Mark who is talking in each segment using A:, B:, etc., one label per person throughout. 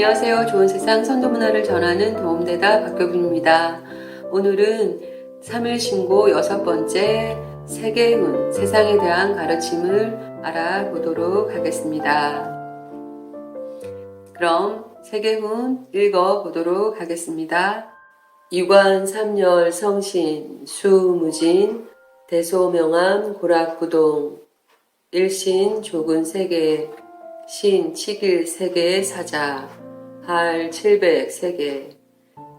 A: 안녕하세요. 좋은 세상 선도문화를 전하는 도움되다 박교빈입니다. 오늘은 3일 신고 6번째 세계운, 세상에 대한 가르침을 알아보도록 하겠습니다. 그럼 세계운 읽어보도록 하겠습니다. 이관 삼열 성신 수무진 대소명암 고락부동 일신 조근 세계 신 칠길 세계의 사자 할 700세계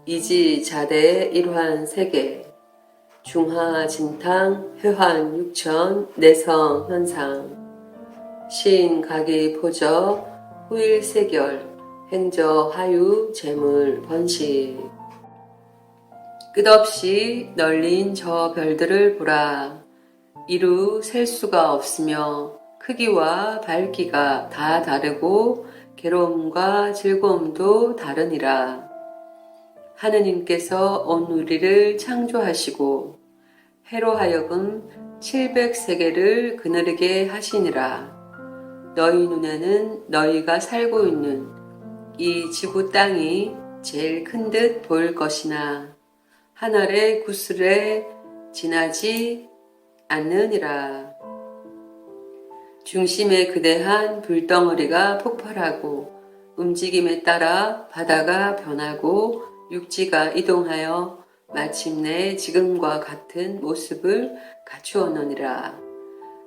A: 이지 자대 일환 세계 중하 진탕 회환 육천 내성 현상 신 가기 포저 후일 세결 행저 하유 재물 번식 끝없이 널린 저 별들을 보라. 이루 셀 수가 없으며 크기와 밝기가 다 다르고 괴로움과 즐거움도 다르니라. 하느님께서 온 우리를 창조하시고 해로 하여금 700세계를 그늘게 하시니라. 너희 눈에는 너희가 살고 있는 이 지구 땅이 제일 큰 듯 보일 것이나 하늘의 구슬에 지나지 않느니라. 중심에 그대한 불덩어리가 폭발하고 움직임에 따라 바다가 변하고 육지가 이동하여 마침내 지금과 같은 모습을 갖추었느니라.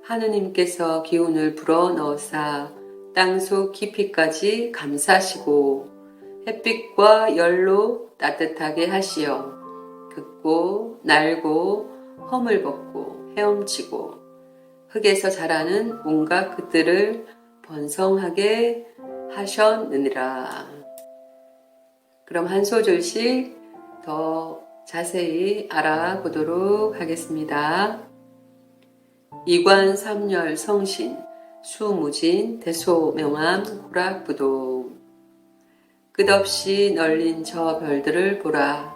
A: 하느님께서 기운을 불어 넣으사 땅속 깊이까지 감싸시고 햇빛과 열로 따뜻하게 하시어 긋고 날고 허물벗고 헤엄치고 흙에서 자라는 온갖 것들을 번성하게 하셨느니라. 그럼 한 소절씩 더 자세히 알아보도록 하겠습니다. 이관 삼열 성신 수무진 대소명암 고락부동 끝없이 널린 저 별들을 보라.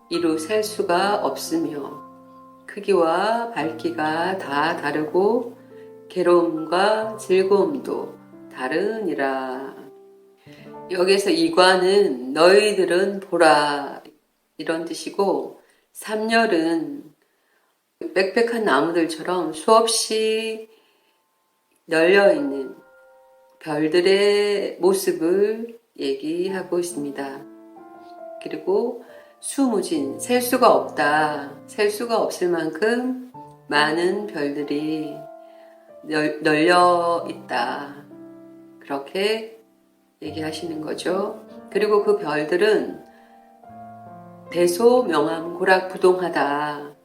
A: 이루 셀 수가 없으며 크기와 밝기가 다 다르고 괴로움과 즐거움도 다르니라. 여기서 이관은 너희들은 보라 이런 뜻이고 삼열은 빽빽한 나무들처럼 수없이 널려있는 별들의 모습을 얘기하고 있습니다. 그리고 수무진, 셀 수가 없다. 셀 수가 없을 만큼 많은 별들이 널려 있다. 그렇게 얘기하시는 거죠. 그리고 그 별들은 대소명암 고락부동하다.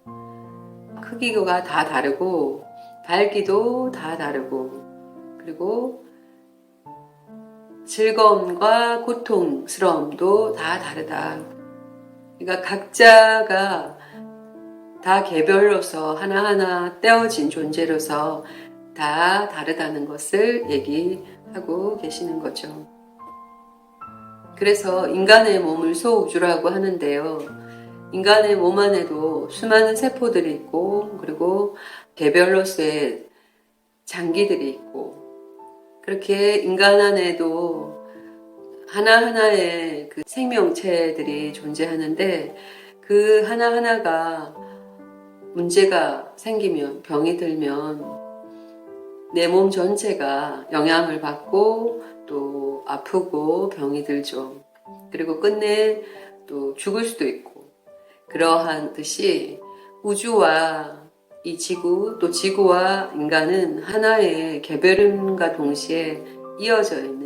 A: 크기가 다 다르고 밝기도 다 다르고 그리고 즐거움과 고통스러움도 다 다르다. 그러니까 각자가 다 개별로서 하나하나 떼어진 존재로서 다 다르다는 것을 얘기하고 계시는 거죠. 그래서 인간의 몸을 소우주라고 하는데요. 인간의 몸 안에도 수많은 세포들이 있고 그리고 개별로서의 장기들이 있고 그렇게 인간 안에도 하나하나의 그 생명체들이 존재하는데 그 하나하나가 문제가 생기면 병이 들면 내 몸 전체가 영향을 받고 또 아프고 병이 들죠. 그리고 끝내 또 죽을 수도 있고 그러한 듯이 우주와 이 지구 또 지구와 인간은 하나의 개별음과 동시에 이어져 있는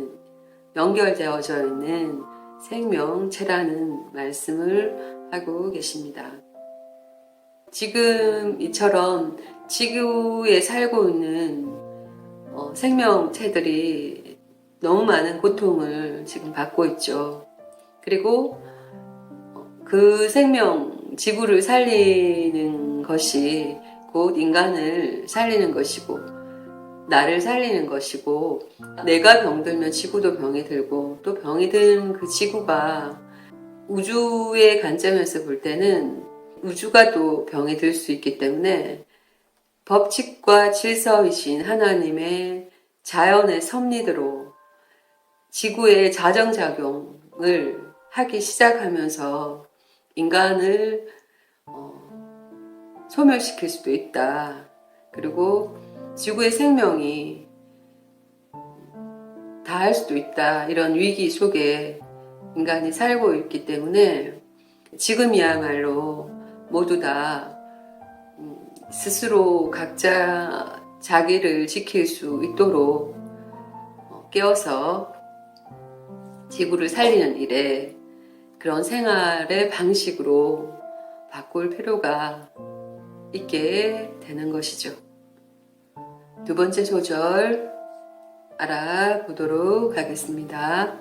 A: 연결되어져 있는 생명체라는 말씀을 하고 계십니다. 지금 이처럼 지구에 살고 있는 생명체들이 너무 많은 고통을 지금 받고 있죠. 그리고 그 지구를 살리는 것이 곧 인간을 살리는 것이고 나를 살리는 것이고 내가 병들면 지구도 병이 들고 또 병이 든 그 지구가 우주의 관점에서 볼 때는 우주가 또 병이 들 수 있기 때문에 법칙과 질서이신 하나님의 자연의 섭리대로 지구의 자정작용을 하기 시작하면서 인간을 소멸시킬 수도 있다. 그리고 지구의 생명이 다할 수도 있다. 이런 위기 속에 인간이 살고 있기 때문에 지금이야말로 모두 다 스스로 각자 자기를 지킬 수 있도록 깨어서 지구를 살리는 일에 그런 생활의 방식으로 바꿀 필요가 있게 되는 것이죠. 두 번째 소절 알아보도록 하겠습니다.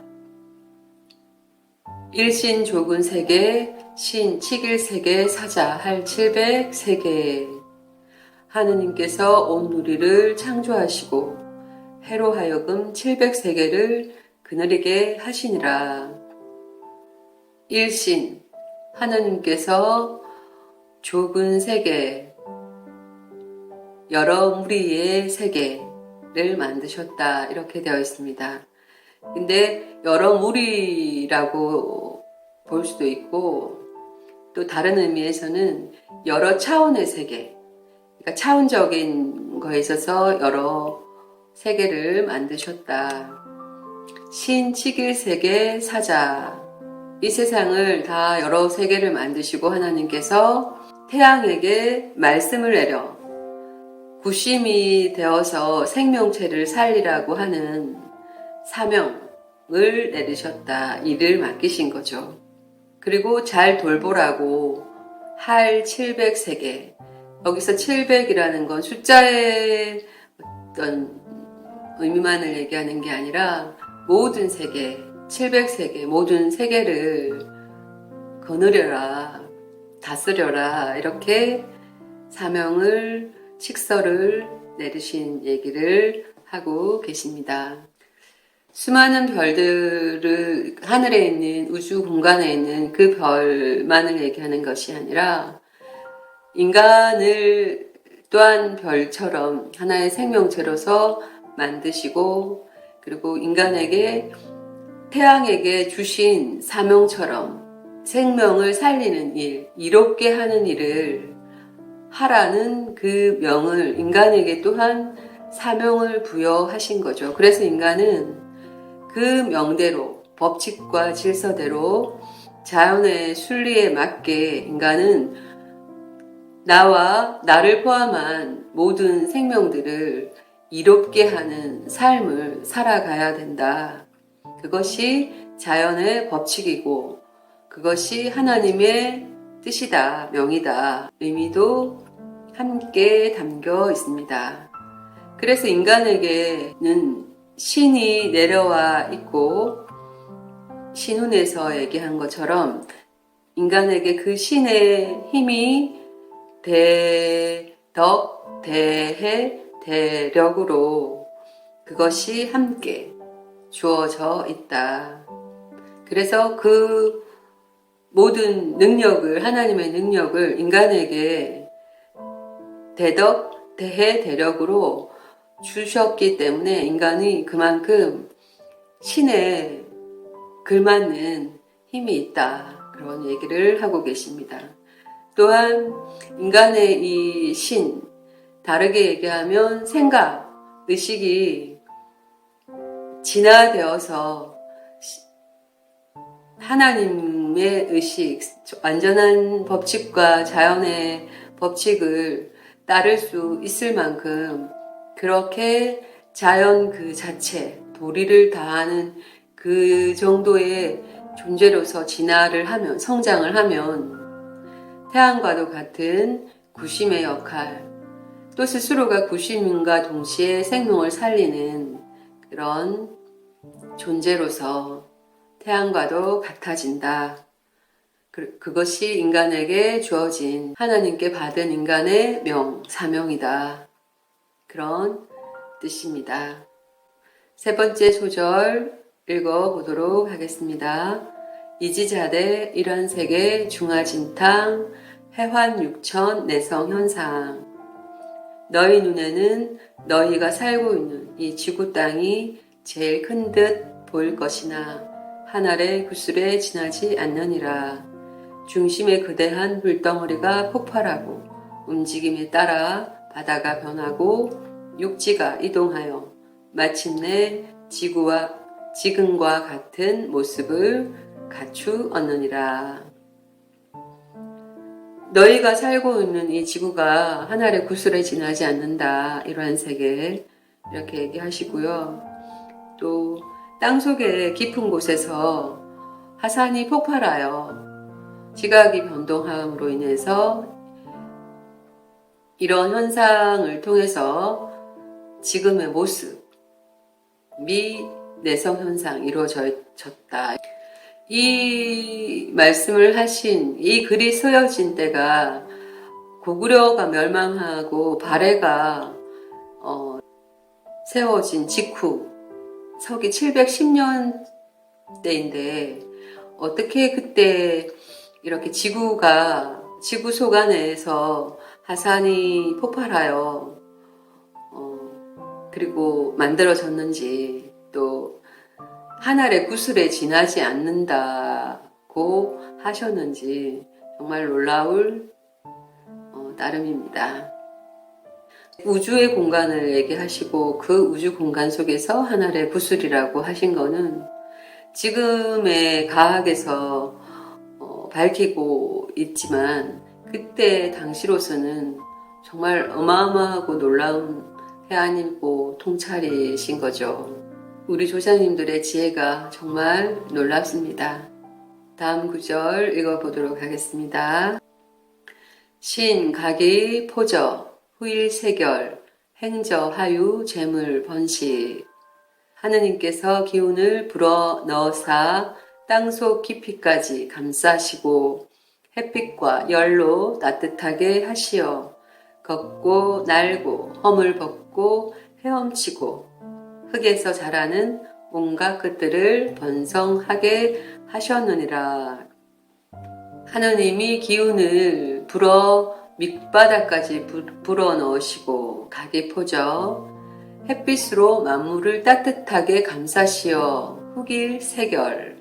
A: 일신 좁은 세계, 신 치길 세계 사자 할 700세계. 하느님께서 온 누리를 창조하시고 해로 하여금 700세계를 그늘이게 하시니라. 일신, 하느님께서 좁은 세계, 여러 무리의 세계를 만드셨다. 이렇게 되어 있습니다. 근데 여러 무리라고 볼 수도 있고 또 다른 의미에서는 여러 차원의 세계, 그러니까 차원적인 거에 있어서 여러 세계를 만드셨다. 신치길 세계 사자, 이 세상을 다 여러 세계를 만드시고 하나님께서 태양에게 말씀을 내려 구심이 되어서 생명체를 살리라고 하는 사명을 내리셨다. 일을 맡기신 거죠. 그리고 잘 돌보라고 할 700세계. 여기서 700이라는 건 숫자의 어떤 의미만을 얘기하는 게 아니라 모든 세계, 700세계, 모든 세계를 거느려라, 다스려라, 이렇게 사명을, 칙서를 내리신 얘기를 하고 계십니다. 수많은 별들을, 하늘에 있는 우주 공간에 있는 그 별만을 얘기하는 것이 아니라 인간을 또한 별처럼 하나의 생명체로서 만드시고, 그리고 인간에게 태양에게 주신 사명처럼 생명을 살리는 일, 이롭게 하는 일을 하라는 그 명을 인간에게 또한 사명을 부여하신 거죠. 그래서 인간은 그 명대로, 법칙과 질서대로 자연의 순리에 맞게 인간은 나와 나를 포함한 모든 생명들을 이롭게 하는 삶을 살아가야 된다. 그것이 자연의 법칙이고 그것이 하나님의 뜻이다, 명이다, 의미도 함께 담겨 있습니다. 그래서 인간에게는 신이 내려와 있고 신훈에서 얘기한 것처럼 인간에게 그 신의 힘이 대덕, 대해, 대력으로 그것이 함께 주어져 있다. 그래서 그 모든 능력을, 하나님의 능력을 인간에게 대덕, 대해, 대력으로 주셨기 때문에 인간이 그만큼 신에 걸맞는 힘이 있다. 그런 얘기를 하고 계십니다. 또한 인간의 이 신, 다르게 얘기하면 생각, 의식이 진화되어서 하나님의 의식, 완전한 법칙과 자연의 법칙을 따를 수 있을 만큼 그렇게 자연 그 자체, 도리를 다하는 그 정도의 존재로서 진화를 하면, 성장을 하면 태양과도 같은 구심의 역할, 또 스스로가 구심과 동시에 생명을 살리는 그런 존재로서 태양과도 같아진다. 그것이 인간에게 주어진 하나님께 받은 인간의 명, 사명이다. 그런 뜻입니다. 세 번째 소절 읽어보도록 하겠습니다. 이지자대 일환세계 중화진탕 해환육천 내성현상. 너희 눈에는 너희가 살고 있는 이 지구 땅이 제일 큰 듯 보일 것이나 하늘의 구슬에 지나지 않느니라. 중심에 거대한 물덩어리가 폭발하고 움직임에 따라 바다가 변하고 육지가 이동하여 마침내 지금과 같은 모습을 갖추었느니라. 너희가 살고 있는 이 지구가 하늘의 구슬에 지나지 않는다. 이러한 세계 이렇게 얘기하시고요. 또 땅속의 깊은 곳에서 화산이 폭발하여 지각이 변동함으로 인해서 이런 현상을 통해서 지금의 모습이 내성 현상 이루어졌다. 이 말씀을 하신 이 글이 쓰여진 때가 고구려가 멸망하고 발해가 세워진 직후 서기 710년대인데 어떻게 그때 이렇게 지구 속 안에서 화산이 폭발하여 그리고 만들어졌는지, 또 하늘의 구슬에 지나지 않는다고 하셨는지 정말 놀라울 따름입니다. 우주의 공간을 얘기하시고 그 우주 공간 속에서 하늘의 구슬이라고 하신 거는 지금의 과학에서 밝히고 있지만 그때 당시로서는 정말 어마어마하고 놀라운 해안이고 통찰이신 거죠. 우리 조상님들의 지혜가 정말 놀랍습니다. 다음 구절 읽어보도록 하겠습니다. 신, 각이, 포저, 후일, 세결, 행저, 하유, 재물, 번식. 하느님께서 기운을 불어 넣어사 땅속 깊이까지 감싸시고 햇빛과 열로 따뜻하게 하시어 걷고 날고 허물 벗고 헤엄치고 흙에서 자라는 온갖 것들을 번성하게 하셨느니라. 하느님이 기운을 불어 밑바닥까지 불어 넣으시고 각이 포져 햇빛으로 만물을 따뜻하게 감싸시어 흑일 세결.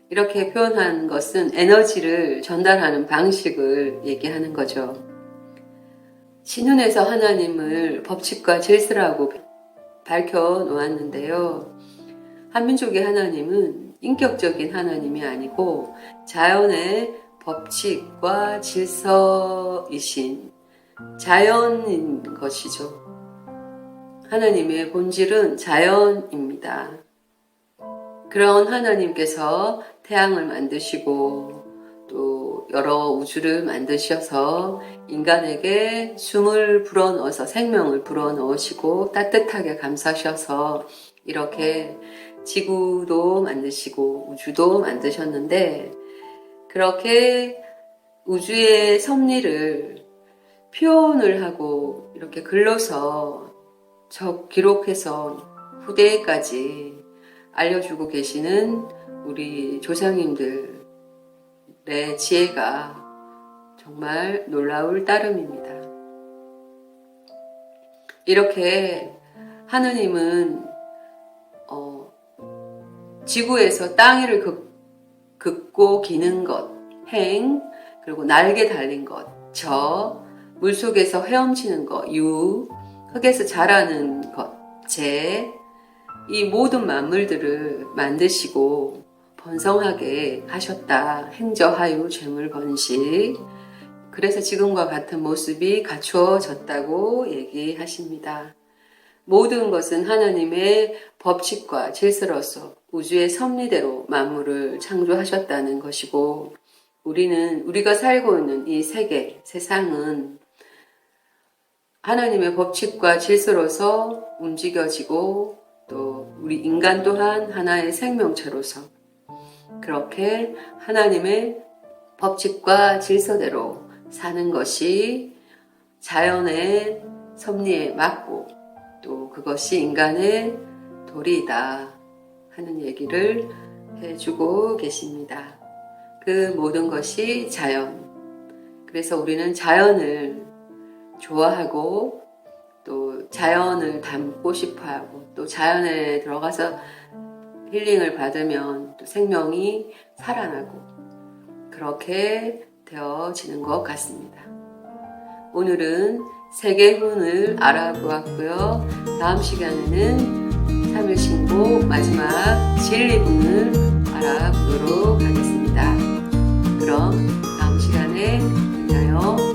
A: 이렇게 표현한 것은 에너지를 전달하는 방식을 얘기하는 거죠. 신훈에서 하나님을 법칙과 질서라고 밝혀 놓았는데요. 한민족의 하나님은 인격적인 하나님이 아니고 자연의 법칙과 질서이신 자연인 것이죠. 하나님의 본질은 자연입니다. 그런 하나님께서 태양을 만드시고 또 여러 우주를 만드셔서 인간에게 숨을 불어넣어서 생명을 불어넣으시고 따뜻하게 감싸셔서 이렇게 지구도 만드시고 우주도 만드셨는데, 그렇게 우주의 섭리를 표현을 하고 이렇게 글로서 기록해서 후대까지 알려주고 계시는 우리 조상님들의 지혜가 정말 놀라울 따름입니다. 이렇게 하느님은 지구에서 땅 위를 긋고 기는 것, 행, 그리고 날개 달린 것, 저, 물속에서 헤엄치는 것, 유, 흙에서 자라는 것, 재, 이 모든 만물들을 만드시고 번성하게 하셨다. 행저하유 재물 번식. 그래서 지금과 같은 모습이 갖추어졌다고 얘기하십니다. 모든 것은 하나님의 법칙과 질서로서 우주의 섭리대로 만물을 창조하셨다는 것이고, 우리가 살고 있는 이 세상은 하나님의 법칙과 질서로서 움직여지고 또 우리 인간 또한 하나의 생명체로서 그렇게 하나님의 법칙과 질서대로 사는 것이 자연의 섭리에 맞고 또 그것이 인간의 도리이다 하는 얘기를 해주고 계십니다. 그 모든 것이 자연. 그래서 우리는 자연을 좋아하고 또 자연을 닮고 싶어하고 또 자연에 들어가서 힐링을 받으면 또 생명이 살아나고 그렇게 되어지는 것 같습니다. 오늘은 세계훈을 알아보았고요. 다음 시간에는 3일 신고 마지막 진리훈을 알아보도록 하겠습니다. 그럼 다음 시간에 만나요.